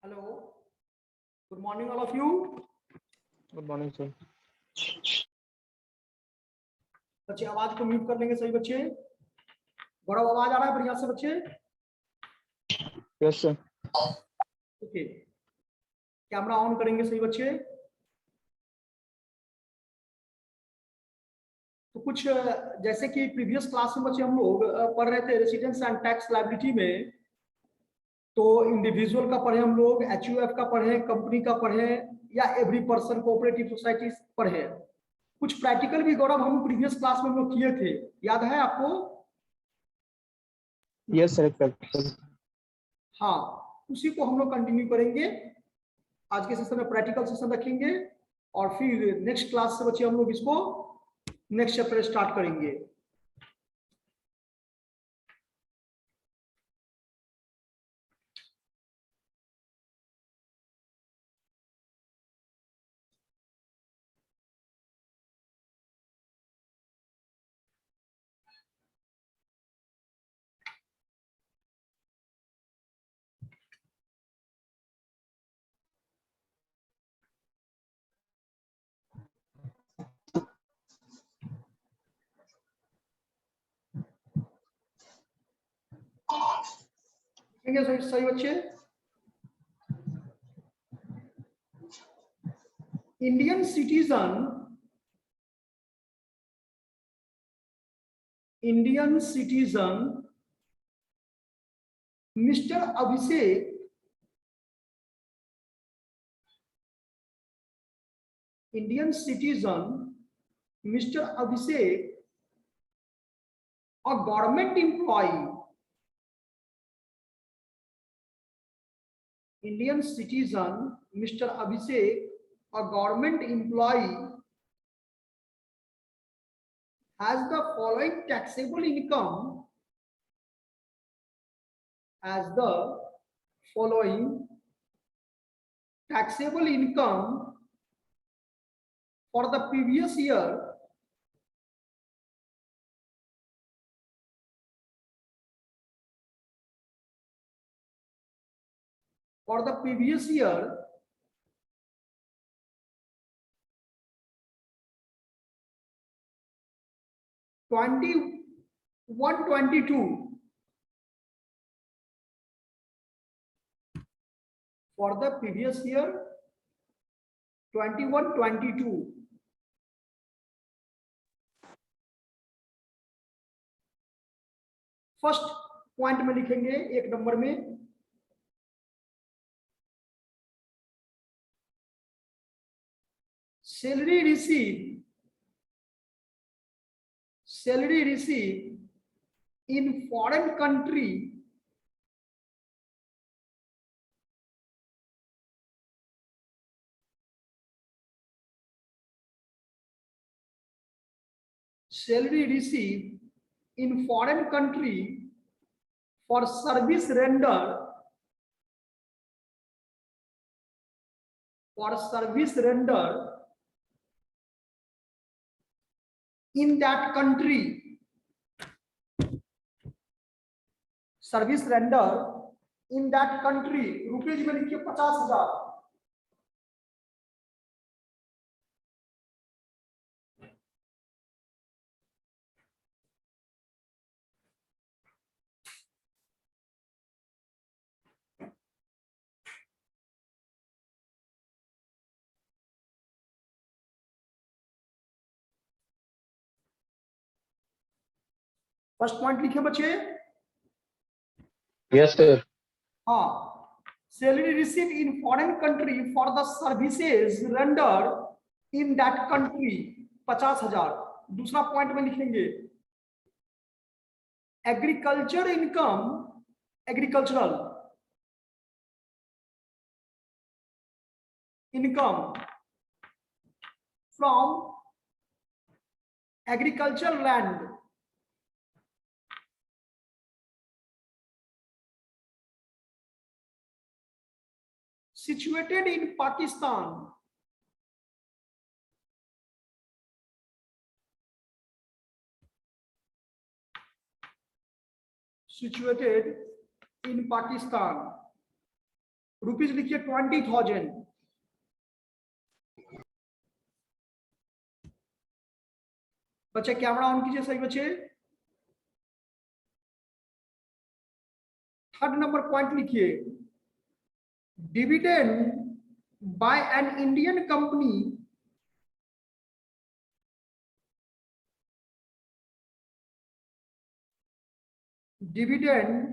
Hello. Good morning, all of you. Good morning sir. बच्चे आवाज को म्यूट कर लेंगे सभी बच्चे। गौरव आवाज आ रहा है बढ़िया से बच्चे? Yes sir. Okay, camera on करेंगे सभी बच्चे। तो कुछ जैसे कि प्रीवियस क्लास में बच्चे हम लोग पढ़ रहे थे रेसिडेंस एंड टैक्स लायबिलिटी में। तो इंडिविजुअल का पढ़े हम लोग, एचयूएफ का पढ़े, कंपनी का पढ़े, या एवरी पर्सन कोऑपरेटिव सोसाइटी पढ़े। कुछ प्रैक्टिकल भी गौरव हम प्रीवियस क्लास में हम लोग किए थे, याद है आपको? Yes sir, practical. हाँ, उसी को हम लोग कंटिन्यू करेंगे। आज के सेशन में प्रैक्टिकल सेशन रखेंगे और फिर नेक्स्ट क्लास से बच्चे हम लोग इसको नेक्स्ट चैप्टर स्टार्ट करेंगे। सही बच्चे। Indian citizen mister Abhishek a government employee, Indian citizen Mr. Abhishek, a government employee, has the following taxable income, for the previous year for the previous year 21-22, for the previous year 21-22. First point में लिखेंगे एक number में, salary receive in foreign country for service rendered in that country, service render in that country, rupees में लिखिए 50,000। First point लिखे बच्चे। Yes sir. हाँ, salary receive in foreign country for the services rendered in that country 50,000। दूसरा point में लिखेंगे agricultural income from agriculture land situated in Pakistan, rupees लिखिए 20,000। बच्चे कैमरा ऑन कीजिए सही बच्चे। थर्ड नंबर पॉइंट लिखिए, dividend by an Indian company dividend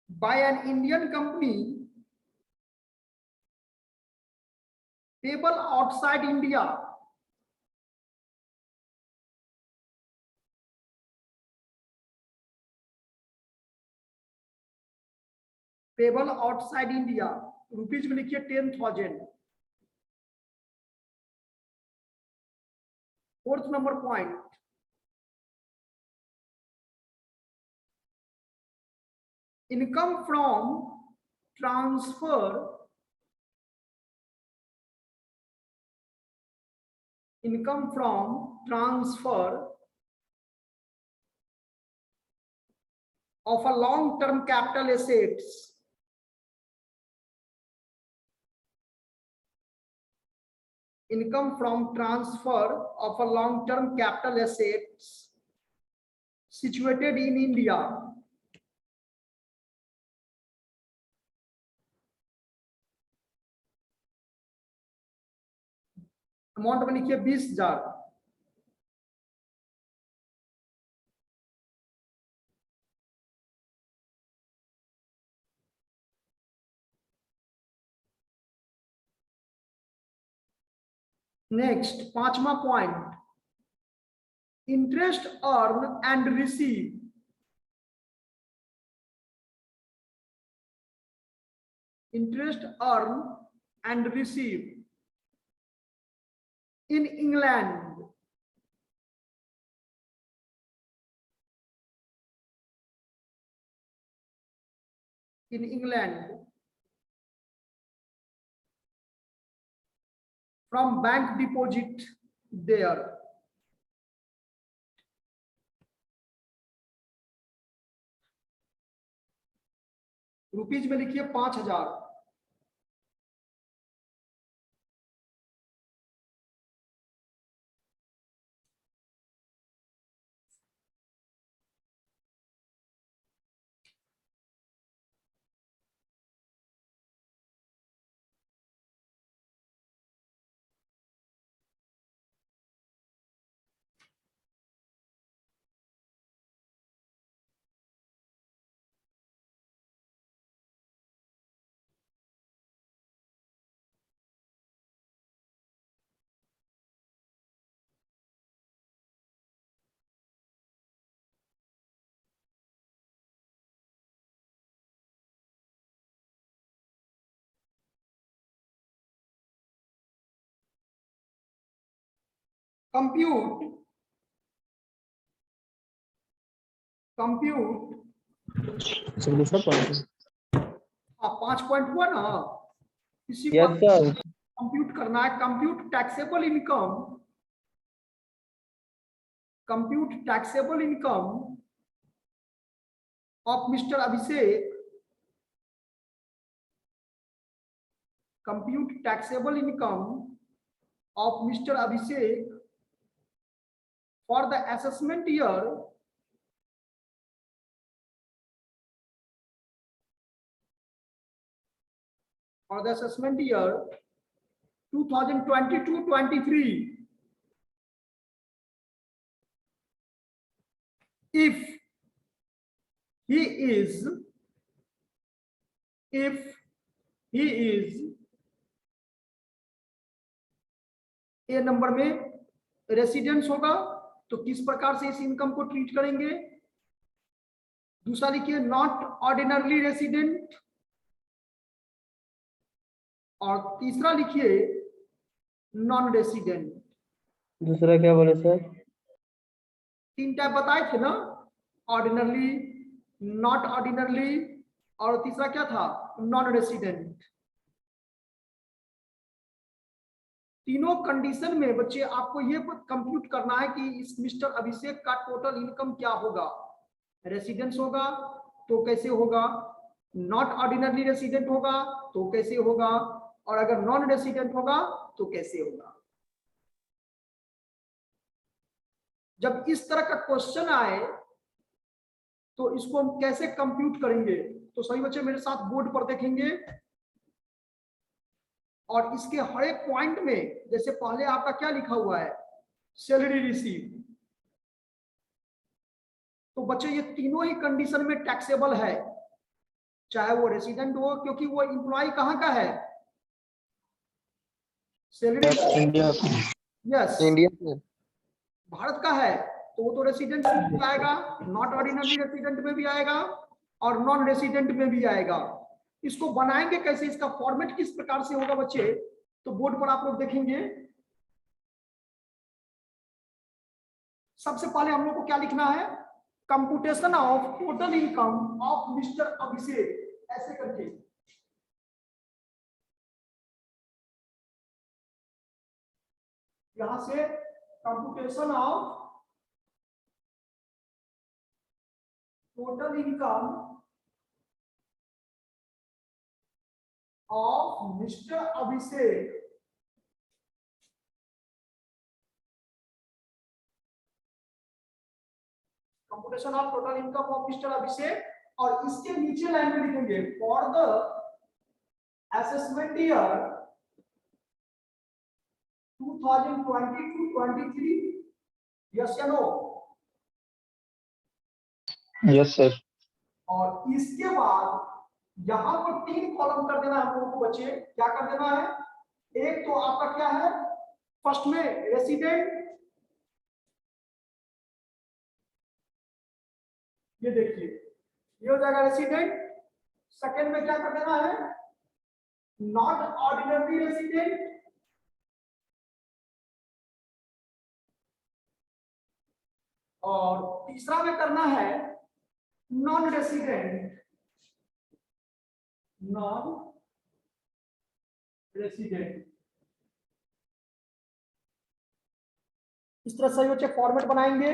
by an Indian company payable outside India payable outside India, rupees में लिखिए 10,000। Fourth number point, income from transfer of a long term capital assets situated in India amount में लिखिए 20,000। Next पांचवा point, interest earn and receive in England from bank deposit there। Rupees में लिखिए 5,000। Compute sir दूसरा point 5 point हुआ ना, इसी को यस सर कंप्यूट करना है। Compute taxable income of mister Abhishek, compute taxable income of mister Abhishek for the assessment year for the assessment year 2022-23 if he is A number में residence होगा तो किस प्रकार से इस इनकम को ट्रीट करेंगे। दूसरा लिखिए नॉट ऑर्डिनरली रेसिडेंट, और तीसरा लिखिए नॉन रेसिडेंट। दूसरा क्या बोले सर? 3 टाइप बताए थे ना, ऑर्डिनरली, नॉट ऑर्डिनरली और तीसरा क्या था, नॉन रेसिडेंट। तीनों कंडीशन में बच्चे आपको ये कंप्यूट करना है कि इस मिस्टर अभिषेक का टोटल इनकम क्या होगा। रेसिडेंस होगा तो कैसे होगा, नॉट ऑर्डिनरी रेसिडेंट होगा तो कैसे होगा, और अगर नॉन रेसिडेंट होगा तो कैसे होगा। जब इस तरह का क्वेश्चन आए तो इसको हम कैसे कंप्यूट करेंगे, तो सभी बच्चे मेरे साथ बोर्ड पर देखेंगे और इसके हर एक पॉइंट में जैसे पहले आपका क्या लिखा हुआ है, सैलरी रिसीव, तो बच्चे ये तीनों ही कंडीशन में टैक्सेबल है, चाहे वो रेसिडेंट हो, क्योंकि वो एम्प्लॉय कहाँ का है, सैलरी, इंडिया यस इंडिया से। भारत का है, तो वो तो रेसिडेंट में भी आएगा, नॉट ऑर्डिनरी रेसिडेंट में भी आएगा और नॉन रेसिडेंट में भी आएगा। इसको बनाएंगे कैसे, इसका फॉर्मेट किस प्रकार से होगा बच्चे, तो बोर्ड पर आप लोग देखेंगे। सबसे पहले हम लोग को क्या लिखना है, computation of total income of mister Abhishek, ऐसे करके यहां से computation of total income of mister Abhishek, computation of total income of mister Abhishek, और इसके नीचे लाइन में लिखेंगे for the assessment year 2022-23, yes या नो, यस सर। और इसके बाद यहां पर 3 कॉलम कर देना हम लोगों को बच्चे, क्या कर देना है, एक तो आपका क्या है, फर्स्ट में रेसिडेंट, ये देखिए ये हो जाएगा रेसिडेंट, सेकंड में क्या कर देना है, नॉट ऑर्डिनरी रेसिडेंट, और तीसरा में करना है नॉन रेसिडेंट, नॉन रेसिडेंट। इस तरह से बच्चे फॉर्मेट बनाएंगे।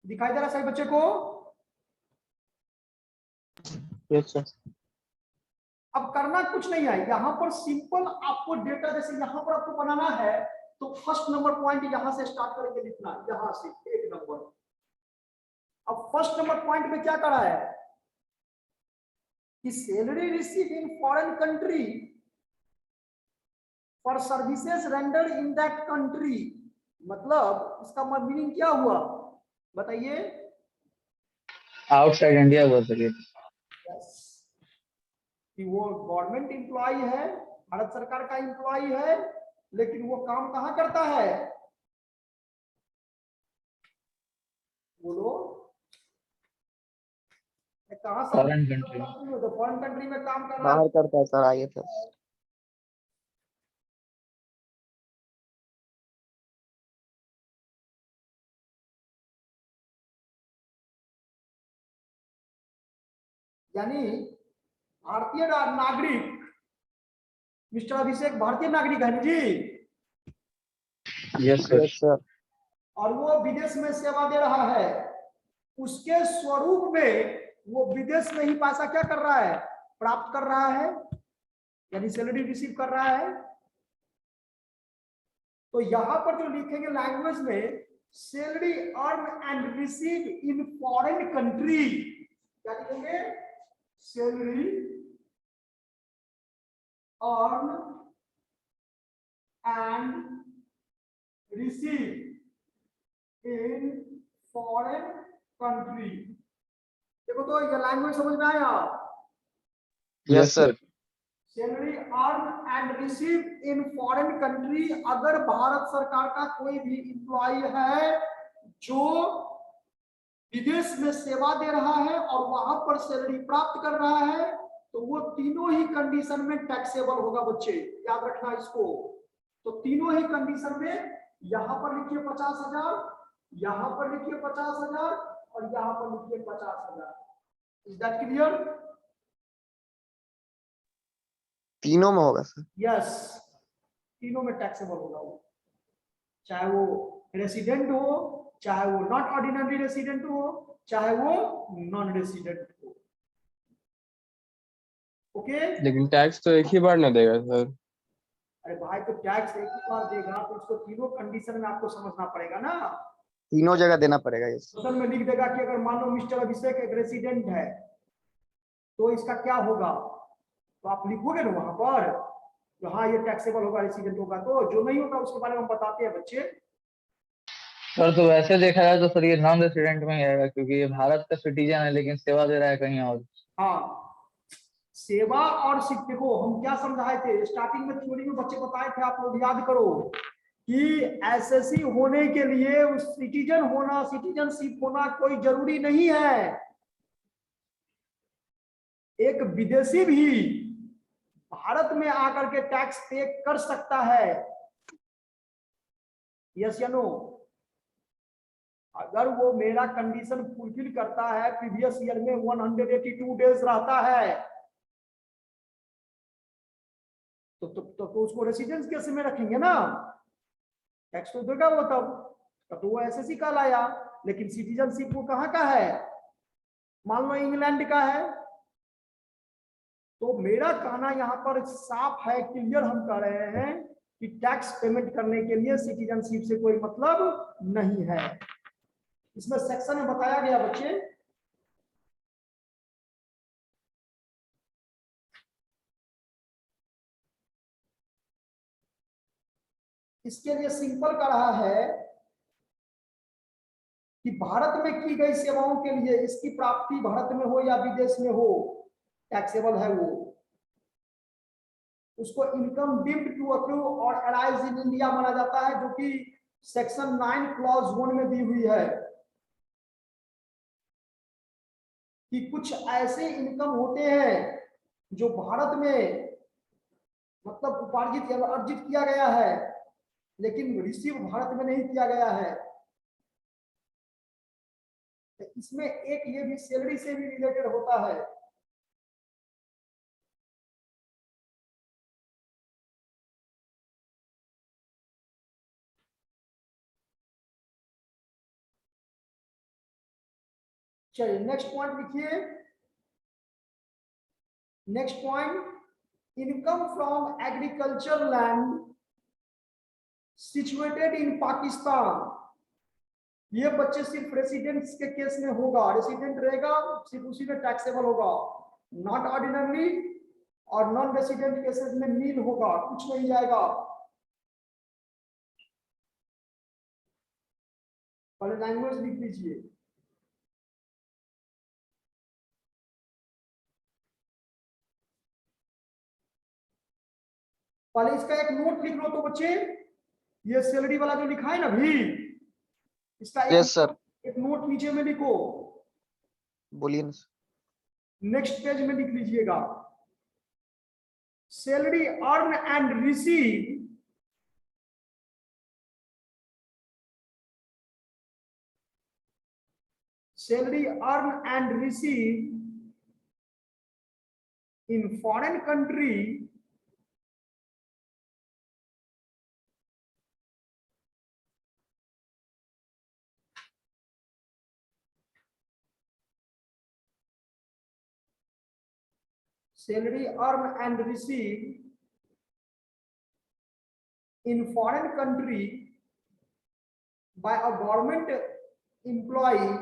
दिखाई दे रहा सही बच्चे को, यस सर। अब करना कुछ नहीं है, यहां पर सिंपल आपको डेटा जैसे यहां पर आपको बनाना है, तो फर्स्ट नंबर पॉइंट यहां से स्टार्ट करके लिखना, यहां से 1 नंबर। अब फर्स्ट नंबर पॉइंट में क्या करा है कि salary receive in foreign country for services rendered in that country, मतलब इसका मीनिंग क्या हुआ बताइए, आउटसाइड इंडिया बोल सके। कि वो गवर्नमेंट एम्प्लॉय है, भारत सरकार का एम्प्लॉय है, लेकिन वो काम कहाँ करता है, बोलो कहाँ, फॉरेन कंट्री फॉरेन कंट्री में काम कर रहा बाहर है, करता है सर, आगे सर। यानी भारतीय नागरिक, मिस्टर अभिषेक भारतीय नागरिक है जी, यस सर। और वो विदेश में सेवा दे रहा है, उसके स्वरूप में वो विदेश में ही पैसा क्या कर रहा है, प्राप्त कर रहा है, यानी सैलरी रिसीव कर रहा है। तो यहां पर जो लिखेंगे लैंग्वेज में, salary earn and receive in foreign country, क्या लिखेंगे, salary earn and receive in foreign country. देखो तो ये लैंग्वेज समझ में आया, yes sir. Salary earn and receive in foreign country, अगर भारत सरकार का कोई भी एम्प्लॉय है जो विदेश में सेवा दे रहा है और वहां पर सैलरी प्राप्त कर रहा है, तो वो तीनों ही कंडीशन में टैक्सेबल होगा बच्चे, याद रखना इसको। तो तीनों ही कंडीशन में, यहां पर लिखिए 50,000, यहां पर लिखिए 50,000 और यहां पर लिखिए 50,000। Is that clear? तीनों में होगा सर। यस, तीनों में टैक्सेबल होगा वो, चाहे वो रेसिडेंट हो, चाहे वो नॉट ऑर्डिनरी रेसिडेंट हो, चाहे वो नॉन रेसिडेंट हो। ओके। लेकिन टैक्स तो एक ही बार ना देगा सर। अरे भाई, तो टैक्स एक ही बार देगा तो उसको तीनों कंडीशन में आपको समझना पड़ेगा ना। तीनों जगह देना पड़ेगा ये। क्वेश्चन में लिख देगा कि अगर मान लो मिस्टर अभिषेक एक रेसिडेंट है तो इसका क्या होगा, तो आप लिखोगे ना वहां पर तो हाँ ये टैक्सेबल होगा, रेसिडेंट होगा। तो जो नहीं होगा उसके बारे में हम बताते हैं बच्चे। सर तो वैसे देखा जाए तो सर ये नॉन रेसिडेंट में ही आएगा, क्योंकि ये भारत का सिटीजन है लेकिन सेवा दे रहा है कहीं और। हाँ, सेवा और देखो हम क्या समझाए थे स्टार्टिंग में, थ्योरी में बच्चे बताए थे, आप लोग याद करो कि एसएससी होने के लिए उस सिटीजन होना, सिटीजनशिप होना कोई जरूरी नहीं है। एक विदेशी भी भारत में आकर के टैक्स पे कर सकता है। यस या नो? अगर वो मेरा कंडीशन फुलफिल करता है, प्रीवियस ईयर में 182 डेज रहता है, तो उसको रेसिडेंस केस में रखेंगे ना, टैक्स तो देगा वो, तब तो वो एसएससी का लाया। लेकिन सिटीजनशिप वो कहाँ का है, मान लो इंग्लैंड का है। तो मेरा कहना यहाँ पर साफ है, क्लियर हम कह रहे हैं कि टैक्स पेमेंट करने के लिए सिटीजनशिप से कोई मतलब नहीं है। इसमें सेक्शन में बताया गया बच्चे, इसके लिए सिंपल का रहा है कि भारत में की गई सेवाओं के लिए इसकी प्राप्ति भारत में हो या विदेश में हो, टैक्सेबल है वो। उसको इनकम डीम्ड टू अक्रू और अराइज इन इंडिया माना जाता है, जो कि सेक्शन 9 क्लॉज 1 में दी हुई है कि कुछ ऐसे इनकम होते हैं जो भारत में मतलब उपार्जित या अर्जित किया गया है लेकिन रिसीव भारत में नहीं किया गया है। तो इसमें एक ये भी सैलरी से भी रिलेटेड होता है। चलिए नेक्स्ट पॉइंट लिखिए। Next point, income from agriculture land situated in Pakistan. ये बच्चे सिर्फ रेसिडेंट्स के केस में होगा, रेसिडेंट रहेगा सिर्फ उसी में टैक्सेबल होगा। नॉट ऑर्डिनरी और नॉन रेसिडेंट केसेस में नील होगा, कुछ नहीं जाएगा। पहले लैंग्वेज लिख लीजिए। पहले इसका एक नोट लिख लो तो बच्चे, ये सैलरी वाला जो लिखा है ना भी, इसका यस सर। एक नोट नीचे में लिखो। बोलिए ना। नेक्स्ट पेज में लिख लीजिएगा, salary earn and receive salary earned and received in foreign country salary earned and received in foreign country by a government employee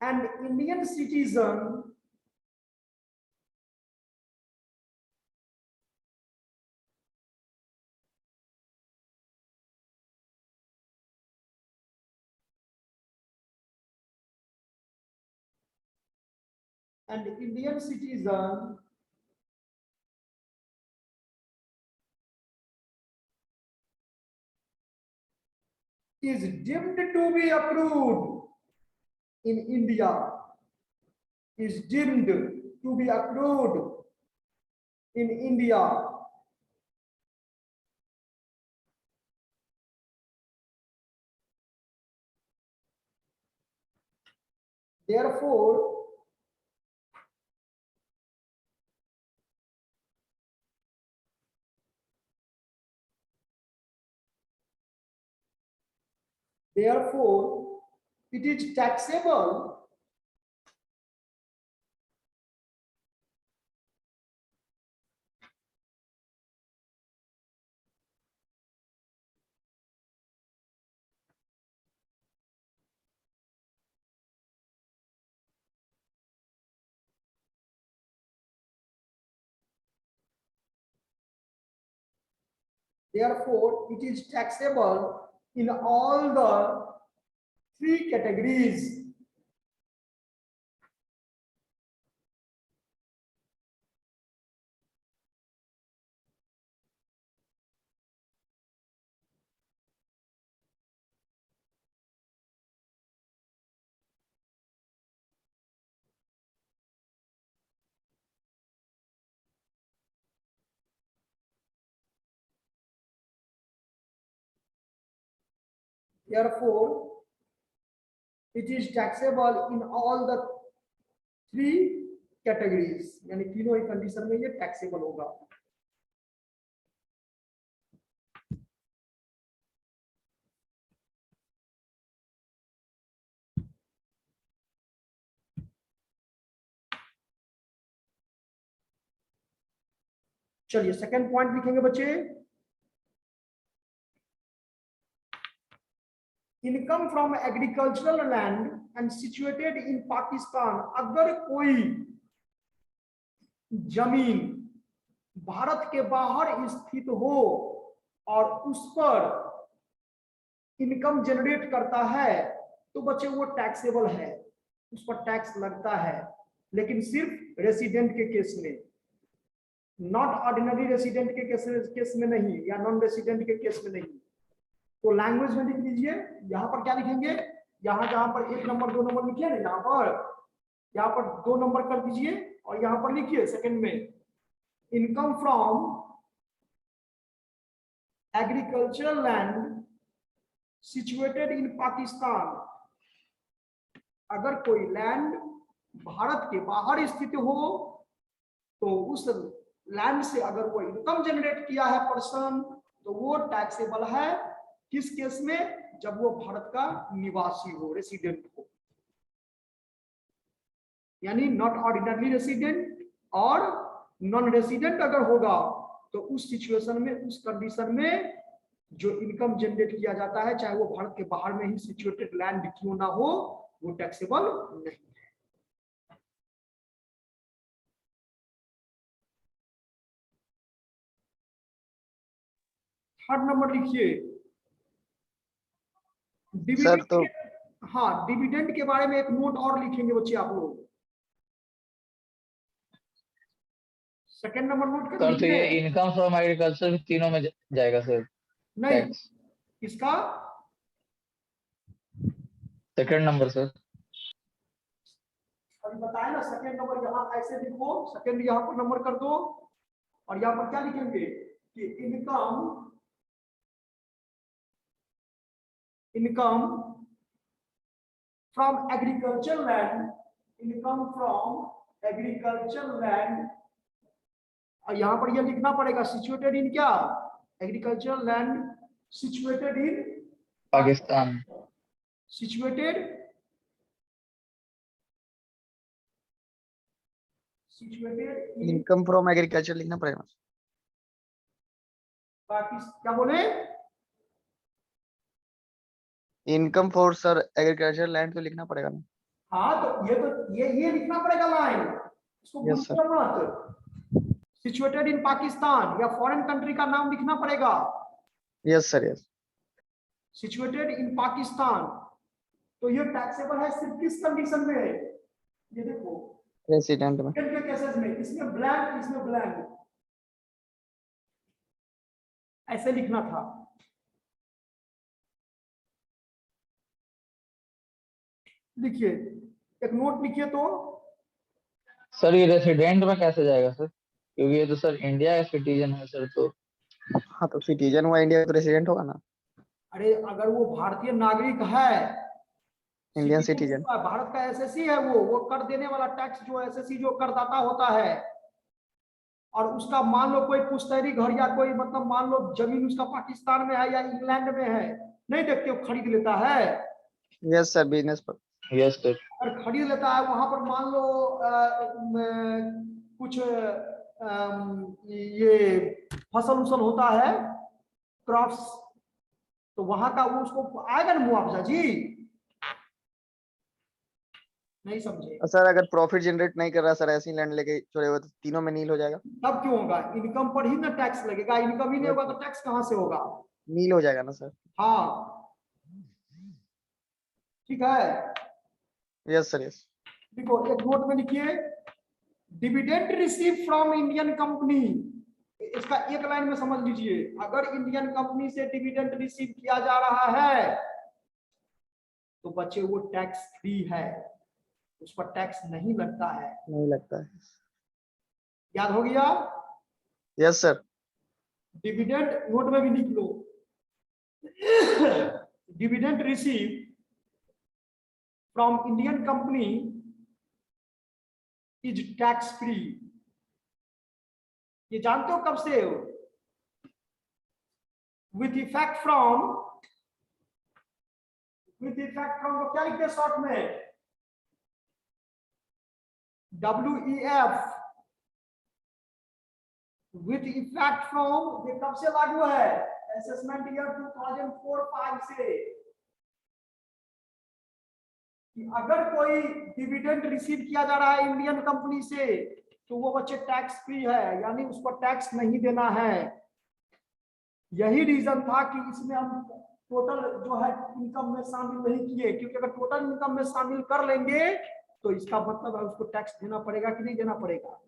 and Indian citizen is deemed to be approved in India, is deemed to be approved in India Therefore, it is taxable in all the three categories. Therefore, it is taxable in all the three categories. यानी तीनों ही condition में ये taxable होगा. चलिए second point लिखेंगे बच्चे. Income from agricultural land and situated in Pakistan. अगर कोई जमीन भारत के बाहर स्थित हो और उस पर इनकम जनरेट करता है तो बच्चे वो टैक्सेबल है, उस पर टैक्स लगता है, लेकिन सिर्फ रेसिडेंट के केस में, नॉट ऑर्डिनरी रेसिडेंट के केस में नहीं, या नॉन रेसिडेंट के केस में नहीं. तो लैंग्वेज में लिख लीजिए. यहाँ पर क्या लिखेंगे, यहाँ जहां पर 1 नंबर 2 नंबर लिखिए ना, यहाँ पर 2 नंबर कर दीजिए और यहाँ पर लिखिए सेकंड में income from agricultural land situated in Pakistan. अगर कोई लैंड भारत के बाहर स्थित हो तो उस लैंड से अगर वो इनकम जनरेट किया है पर्सन तो वो टैक्सेबल है. किस केस में, जब वो भारत का निवासी हो, रेसिडेंट हो, यानी नॉट ऑर्डिनरी रेसिडेंट और नॉन रेसिडेंट अगर होगा तो उस सिचुएशन में, उस कंडीशन में जो इनकम जनरेट किया जाता है, चाहे वो भारत के बाहर में ही सिचुएटेड लैंड क्यों ना हो, वो टैक्सेबल नहीं है. थर्ड नंबर लिखिए. सर तो हाँ, डिविडेंड के बारे में एक नोट और लिखेंगे बच्चे आप लोग. सेकंड नंबर नोट कर सर तो ये इनकम फ्रॉम एग्रीकल्चर भी तीनों में जाएगा सर. नहीं, टैक्स इसका सेकंड नंबर सर. अभी बताया ना, सेकंड नंबर यहाँ ऐसे लिखो, सेकंड यहाँ पर नंबर कर दो और यहाँ पर क्या लिखेंगे कि income from agriculture land, income from agriculture land, और यहाँ पर यह लिखना पड़ेगा सिचुएटेड इन क्या, agriculture land situated in Pakistan. Situated in income from agriculture लिखना पड़ेगा. पाकिस्तान. क्या बोले, income for sir agriculture land तो लिखना पड़ेगा ना. हाँ तो ये लिखना पड़ेगा लाइन, इसको Yes, sir. भूलना मत. सिचुएटेड इन पाकिस्तान या फॉरेन कंट्री का नाम लिखना पड़ेगा. Yes sir, yes. Situated in Pakistan, तो ये टैक्सेबल है सिर्फ किस कंडीशन में, ये देखो रेसिडेंट में. के केसेस में, इसमें ब्लैंक, इसमें ब्लैंक, ऐसे लिखना था. लिखिए, एक नोट लिखिए. तो सर ये रेसिडेंट में कैसे जाएगा सर, क्योंकि ये तो सर इंडिया का सिटीजन है सर. तो हाँ तो सिटीजन हुआ इंडिया तो रेसिडेंट होगा ना. अरे अगर वो भारतीय नागरिक है इंडियन citizen सिटीजन। होता है, भारत का एसएससी है, वो कर देने वाला टैक्स जो एसएससी जो करदाता होता है, और उसका मान लो कोई पुश्तैनी घर या कोई मतलब मान लो जमीन उसका पाकिस्तान में है या इंग्लैंड में है, नहीं देखते हो, खरीद लेता है। यस सर, बिजनेस पर। Yes sir. अगर खरीद लेता है वहां पर मान लो कुछ ये फसल उसल होता है, क्रॉप्स, तो वहां का वो उसको आएगा ना मुआवजा जी, नहीं समझे? सर अगर प्रॉफिट जनरेट नहीं कर रहा सर, ऐसी लैंड लेके छोड़े हुए, तो तीनों में नील हो जाएगा। तब क्यों होगा? इनकम पर ही ना टैक्स लगेगा, इनकम ही नहीं होगा तो टैक्स कहां से होगा? नील हो जाएगा ना सर। हाँ ठीक है। Yes sir, yes. देखो एक नोट में लिखिए, dividend receive from Indian company, इसका एक लाइन में समझ लीजिए, अगर इंडियन कंपनी से डिविडेंड रिसीव किया जा रहा है तो बच्चे वो टैक्स फ्री है, उस पर टैक्स नहीं लगता है। नहीं लगता है। याद हो गया? Yes sir. डिविडेंड नोट में भी लिख लो, dividend receive from Indian company is tax free. ये जानते हो कब से? With effect from, with effect from को क्या लिखते हैं शॉर्ट में? WEF, विथ इफेक्ट फ्रॉम, ये कब से लागू है? असेसमेंट ईयर 2004-5 से, कि अगर कोई डिविडेंड रिसीव किया जा रहा है इंडियन कंपनी से तो वो बच्चे टैक्स फ्री है, यानी उस पर टैक्स नहीं देना है। यही रीजन था कि इसमें हम टोटल जो है इनकम में शामिल नहीं किए, क्योंकि अगर टोटल इनकम में शामिल कर लेंगे तो इसका मतलब है उसको टैक्स देना पड़ेगा कि नहीं देना पड़ेगा?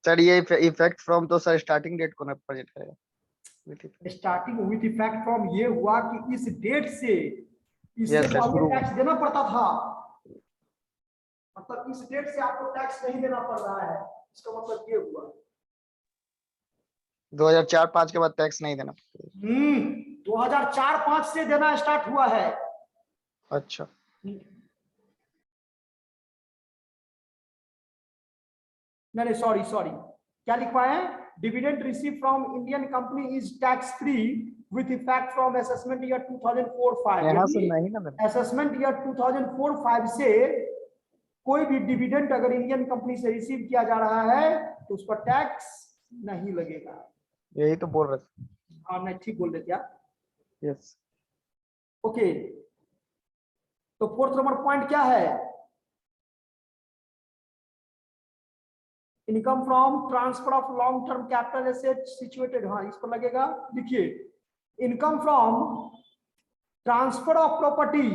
सर ये इफेक्ट फ्रॉम तो सर स्टार्टिंग डेट को ना प्रेजेंट करेगा। स्टार्टिंग विथ इफेक्ट फ्रॉम ये हुआ कि इस डेट से, इससे Yes, sir, पहले शुरू। टैक्स देना पड़ता था, मतलब इस डेट से आपको टैक्स नहीं देना पड़ रहा है, इसका मतलब ये हुआ। 2004-5 के बाद टैक्स नहीं देना। 2004-5 से देना स्टार्ट हुआ है। अच्छा। नहीं सॉरी सॉरी, क्या लिखवाए? Dividend receive from Indian company is tax free with effect from assessment year 2004-5। यहाँ से नहीं ना मेरा। असेसमेंट ईयर 2004-5 से कोई भी डिविडेंड अगर इंडियन कंपनी से रिसीव किया जा रहा है तो उस पर टैक्स नहीं लगेगा। यही तो बोल रहे थे। हाँ मैं ठीक बोल रहे क्या? यस। ओके, तो फोर्थ नंबर पॉइंट क्या है? Income from transfer of long term capital asset situated, हाँ इस पर लगेगा। देखिए income from transfer of property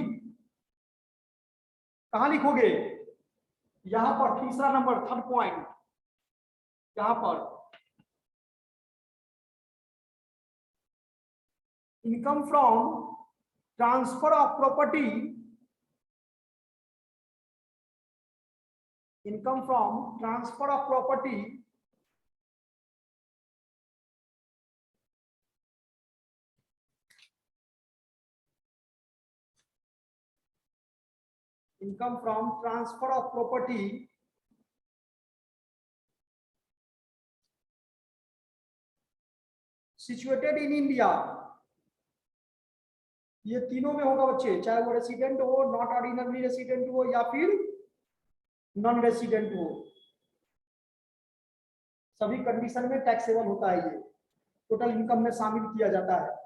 कहां लिखोगे? यहां पर तीसरा नंबर, थर्ड पॉइंट, यहां पर income from transfer of property, income from transfer of property income from transfer of property situated in India, ये तीनों में होगा बच्चे, चाहे वो रेसिडेंट हो, नॉट ऑर्डिनरी रेसिडेंट हो या फिर नॉन रेसिडेंट हो, सभी कंडीशन में टैक्सेबल होता है, ये टोटल इनकम में शामिल किया जाता है।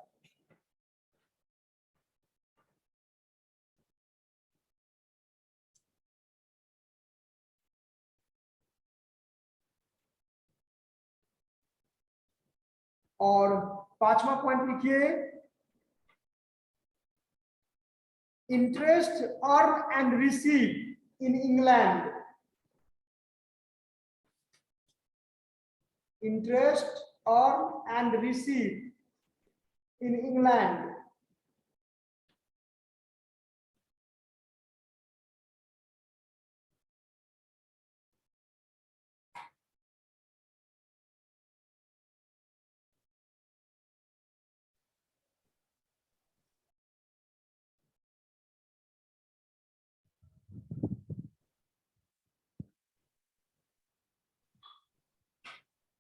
और पांचवा पॉइंट लिखिए, interest earn and receive in England, interest earn and receive in England,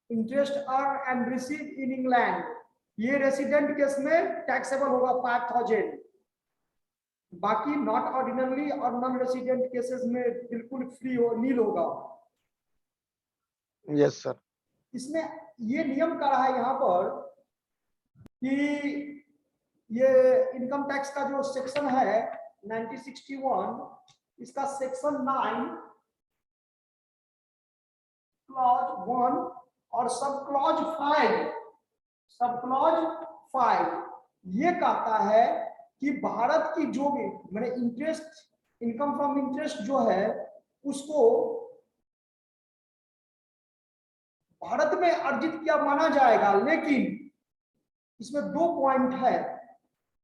interest earn and receive in England, ये रेसिडेंट केस में टैक्सेबल होगा 5000। बाकी नॉट ऑर्डिनरी और नॉन रेसिडेंट केसेस में बिल्कुल फ्री हो, नील होगा। Yes sir. इसमें ये नियम का रहा है यहाँ पर कि ये इनकम टैक्स का जो सेक्शन है 1961, इसका सेक्शन 9 क्लॉज 1 और सब क्लॉज 5 ये कहता है कि भारत की जो भी मैंने इंटरेस्ट, इनकम फ्रॉम इंटरेस्ट जो है उसको भारत में अर्जित किया माना जाएगा, लेकिन इसमें 2 पॉइंट है।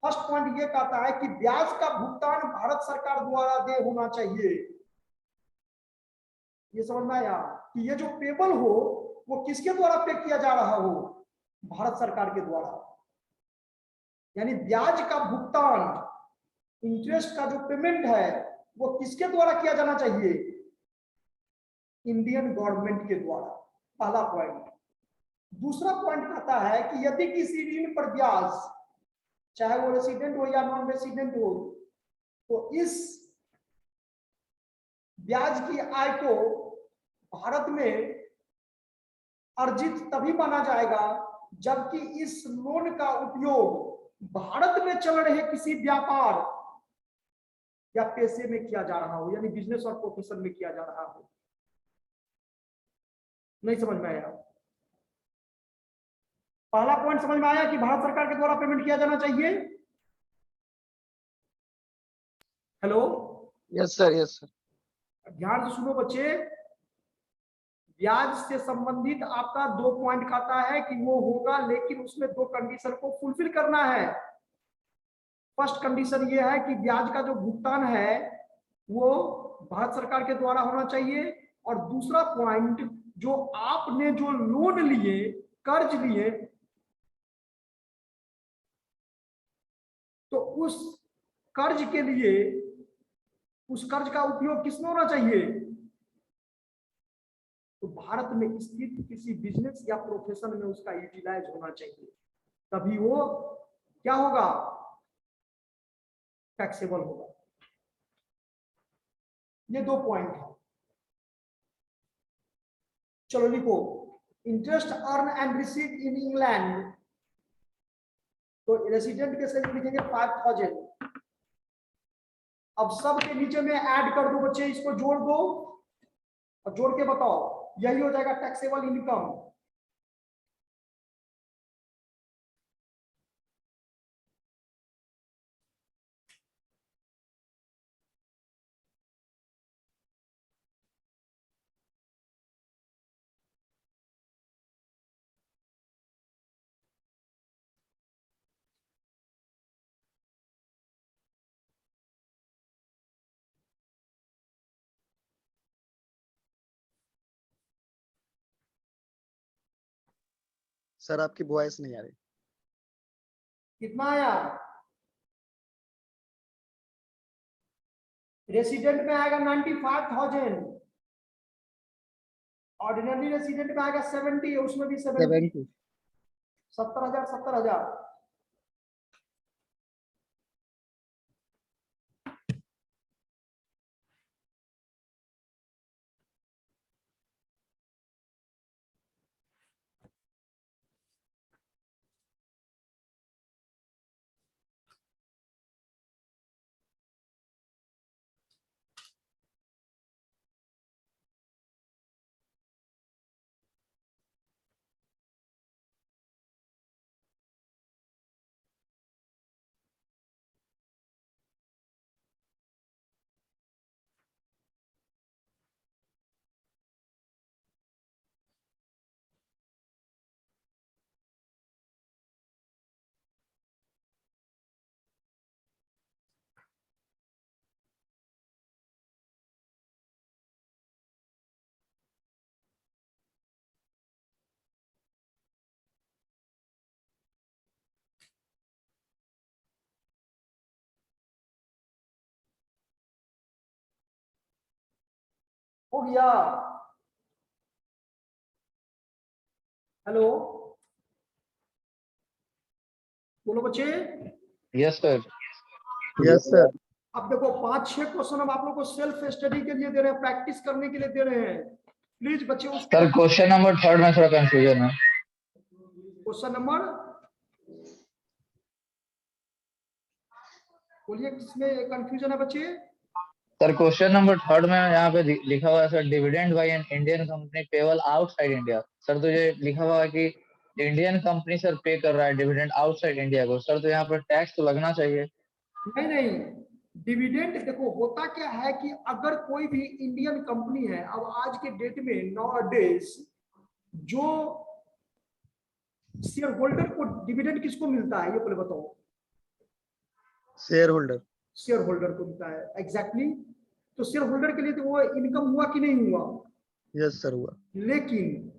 फर्स्ट पॉइंट ये कहता है कि ब्याज का भुगतान भारत सरकार द्वारा दे होना चाहिए। ये समझ में आया कि ये जो पेबल हो वो किसके द्वारा पे किया जा रहा हो, भारत सरकार के द्वारा। यानी ब्याज का भुगतान, इंटरेस्ट का जो पेमेंट है वो किसके द्वारा किया जाना चाहिए, इंडियन गवर्नमेंट के द्वारा, पहला पॉइंट। दूसरा पॉइंट कहता है कि यदि किसी ऋण पर ब्याज, चाहे वो रेसिडेंट हो या नॉन रेसिडेंट हो, तो इस ब्याज की आय को भारत में अर्जित तभी माना जाएगा जबकि इस लोन का उपयोग भारत में चल रहे किसी व्यापार या पैसे में किया जा रहा हो, यानी बिजनेस और प्रोफेशन में किया जा रहा हो। नहीं समझ में आया? पहला पॉइंट समझ में आया कि भारत सरकार के द्वारा पेमेंट किया जाना चाहिए। Hello, yes sir, yes sir. ध्यान से सुनो बच्चे, ब्याज से संबंधित आपका 2 पॉइंट खाता है कि वो होगा, लेकिन उसमें 2 कंडीशन को फुलफिल करना है। फर्स्ट कंडीशन ये है कि ब्याज का जो भुगतान है वो भारत सरकार के द्वारा होना चाहिए, और दूसरा पॉइंट, जो आपने जो लोन लिए, कर्ज लिए, तो उस कर्ज के लिए, उस कर्ज का उपयोग किसमें होना चाहिए, तो भारत में स्थित किसी बिजनेस या प्रोफेशन में उसका यूटिलाइज होना चाहिए, तभी वो क्या होगा, टैक्सेबल होगा। ये 2 पॉइंट है। चलो लिखो, interest earn and receive in England, तो रेसिडेंट के साथ लिखेंगे 5000। अब सब के नीचे में ऐड कर दो बच्चे, इसको जोड़ दो और जोड़ के बताओ, यही हो जाएगा टैक्सेबल इनकम। सर आपकी वॉइस नहीं आ रही। कितना आया? रेसिडेंट में आएगा 95,000, ऑर्डिनरी रेसिडेंट में आएगा 70, उसमें भी 70, 70,000, 70,000। हो गया? हेलो, बोलो बच्चे। Yes sir. Yes sir. अब देखो 5-6 क्वेश्चन हम आप लोग को सेल्फ स्टडी के लिए दे रहे हैं, प्रैक्टिस करने के लिए दे रहे हैं। प्लीज बच्चे उसको सर क्वेश्चन नंबर 3 में थोड़ा कंफ्यूजन है। क्वेश्चन नंबर बोलिए, किसमें कंफ्यूजन है बच्चे? सर क्वेश्चन नंबर 3 में यहाँ पे लिखा हुआ है sir, dividend by an Indian company payable outside India. Sir तो ये लिखा हुआ है कि इंडियन कंपनी सर पे कर रहा है डिविडेंड आउटसाइड इंडिया को। सर तो यहाँ पर टैक्स तो लगना चाहिए। नहीं नहीं, डिविडेंड देखो होता क्या है कि अगर कोई भी इंडियन कंपनी है, अब आज के डेट में नौ डेज जो शेयर होल्डर को डिविडेंड किसको मिलता है, ये पहले बताओ। Share holder. शेयर होल्डर को मिलता है, एग्जैक्टली। तो शेयर होल्डर के लिए तो वो इनकम हुआ कि नहीं हुआ? यस सर हुआ। लेकिन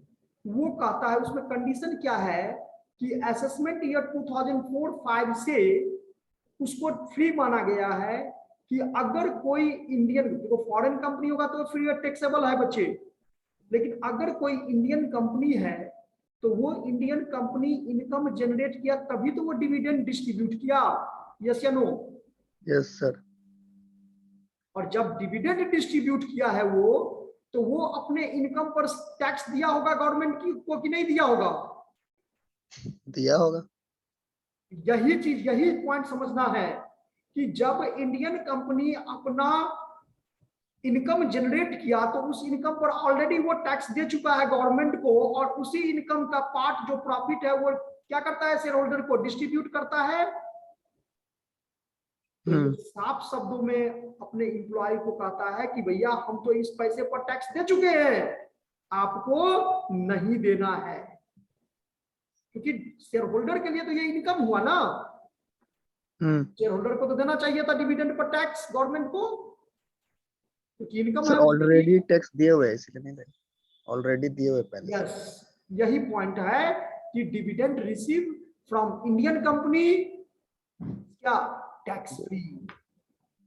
वो कहता है, उसमें कंडीशन क्या है कि असेसमेंट ईयर 2004-5 से उसको फ्री माना गया है कि अगर कोई इंडियन, देखो फॉरेन कंपनी होगा तो फ्री और टैक्सेबल है बच्चे, लेकिन अगर कोई इंडियन कंपनी है तो वो इंडियन कंपनी इनकम जनरेट किया तभी तो वो डिविडेंड डिस्ट्रीब्यूट किया। यस या नो? Yes sir. और जब डिविडेंड डिस्ट्रीब्यूट किया है वो, तो वो अपने इनकम पर टैक्स दिया होगा गवर्नमेंट की को कि नहीं दिया होगा? दिया होगा। यही चीज, यही पॉइंट समझना है कि जब इंडियन कंपनी अपना इनकम जनरेट किया तो उस इनकम पर ऑलरेडी वो टैक्स दे चुका है गवर्नमेंट को, और उसी इनकम का पार्ट जो प्रॉफिट है वो क्या करता है, शेयर होल्डर को डिस्ट्रीब्यूट करता है। तो ये साफ शब्दों में अपने इम्प्लॉय को कहता है कि भैया हम तो इस पैसे पर टैक्स दे चुके हैं, आपको नहीं देना है, क्योंकि शेयर होल्डर के लिए तो ये इनकम हुआ ना। शेयर होल्डर को तो देना चाहिए था डिविडेंड पर टैक्स गवर्नमेंट को, क्योंकि इनकम सर है। ऑलरेडी टैक्स दिए हुए हैं इसलिए नहीं दे, ऑलरेडी दिए हुए पहले। यस, यही पॉइंट है कि dividend receive from Indian company क्या, tax free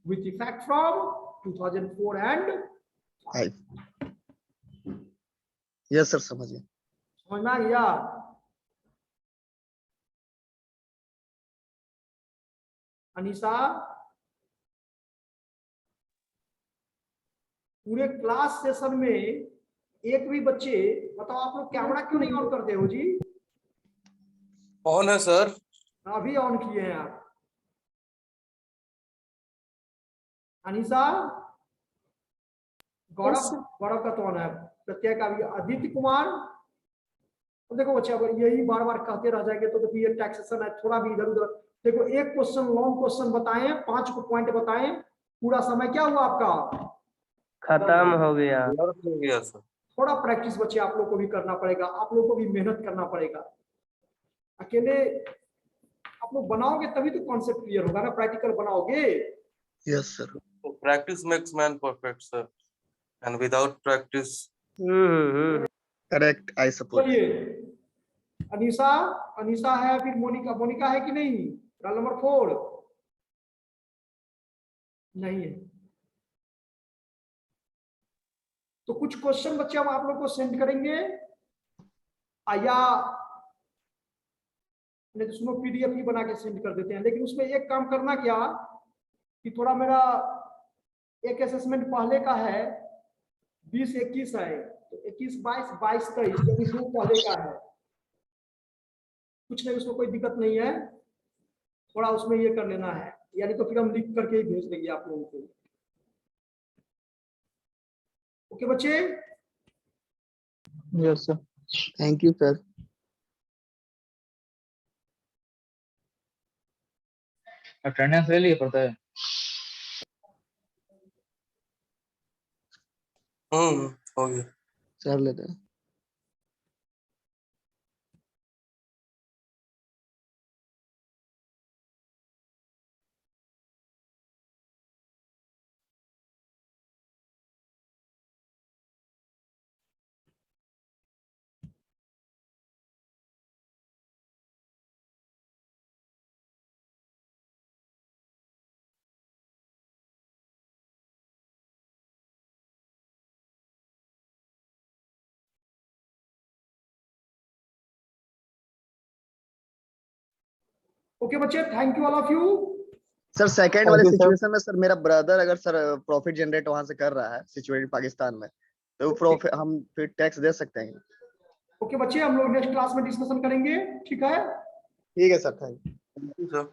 with effect from 2004 and 5। Yes sir समझ गए। समझ में आ गया? अनीसा, पूरे क्लास सेशन में एक भी बच्चे बताओ, आप लोग कैमरा क्यों नहीं ऑन करते हो जी? ऑन है सर। अभी ऑन किए हैं आप। अनीसा, गौरव, गौरव का तो ऑन है, प्रत्यय का भी, आदित्य कुमार। तो देखो बच्चे अगर यही बार बार कहते रह जाएंगे तो देखो ये टैक्सेशन है, थोड़ा भी इधर उधर। देखो एक क्वेश्चन लॉन्ग क्वेश्चन बताएं, 5 को पॉइंट बताएं, पूरा समय क्या हुआ आपका? खत्म हो गया। हो गया सर। थोड़ा प्रैक्टिस बच्चे आप लोग को भी करना पड़ेगा, आप लोग को भी मेहनत करना पड़ेगा। अकेले आप लोग बनाओगे तभी तो कॉन्सेप्ट क्लियर होगा ना, प्रैक्टिकल बनाओगे। Yes sir. Practice makes man perfect sir, and without practice. Correct, I support. चलिए अनीसा, अनीसा है, फिर मोनिका, मोनिका है कि नहीं? रोल नंबर 4 नहीं है। तो कुछ क्वेश्चन बच्चे हम आप लोग को सेंड करेंगे, या नहीं तो सुनो पीडीएफ ही बना के सेंड कर देते हैं, लेकिन उसमें एक काम करना क्या कि थोड़ा मेरा एक असेसमेंट पहले का है, 20-21 है, तो 21-22, 22-23 यानी 2 पहले का है। कुछ नहीं, उसमें कोई दिक्कत नहीं है, थोड़ा उसमें ये कर लेना है, यानी तो फिर हम लिख करके ही भेज देंगे आप लोगों को। ओके बच्चे? Yes sir. Thank you sir. Attendance ले लिए पड़ता है। हो गया। सर लेते हैं। ओके बच्चे, thank you all of you. Sir second Thank वाले you, sir. सिचुएशन में सर मेरा ब्रदर अगर सर प्रॉफिट जनरेट वहां से कर रहा है सिचुएटेड पाकिस्तान में, तो प्रॉफिट हम फिर टैक्स दे सकते हैं? ओके बच्चे, हम लोग नेक्स्ट क्लास में डिस्कशन करेंगे, ठीक है। ठीक है सर, थैंक यू। Sir.